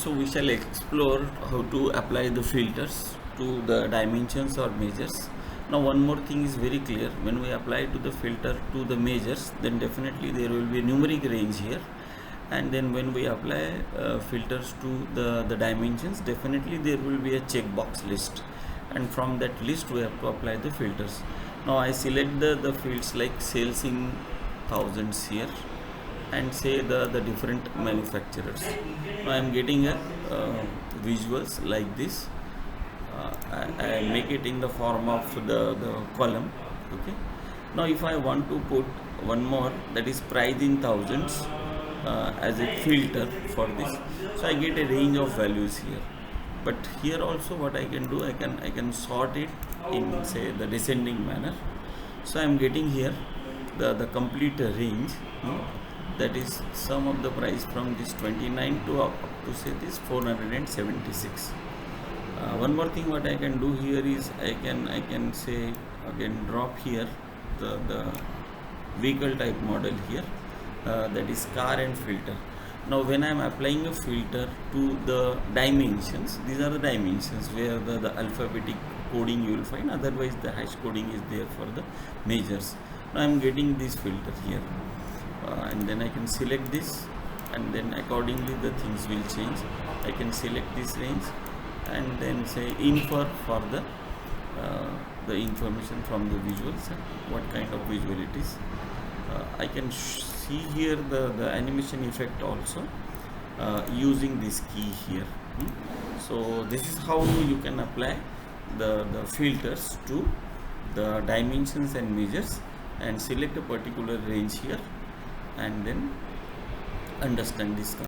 So we shall explore how to apply the filters to the dimensions or measures. Now one more thing is very clear: when we apply to the filter to the measures, then definitely there will be a numeric range here, and then when we apply filters to the dimensions, definitely there will be a checkbox list, and from that list we have to apply the filters. Now I select the fields like sales in thousands here, and say the different manufacturers. Now I am getting a visuals like this. I make it in the form of the column. Okay. Now if I want to put one more, that is price in thousands, as a filter for this, so I get a range of values here. But here also what I can do, I can sort it in, say, the descending manner. So I am getting here the complete range. That is sum of the price from this 29 to up to say this 476. One more thing what I can do here is I can say again drop here the vehicle type model here, that is car and filter. Now when I am applying a filter to the dimensions, these are the dimensions where the alphabetic coding you will find, otherwise the hash coding is there for the measures. Now I am getting this filter here. And then I can select this, and then accordingly the things will change. I can select this range and then say infer for the information from the visuals and what kind of visual it is. I can see here the animation effect also using this key here. So this is how you can apply the filters to the dimensions and measures, and select a particular range here, and then understand this concept.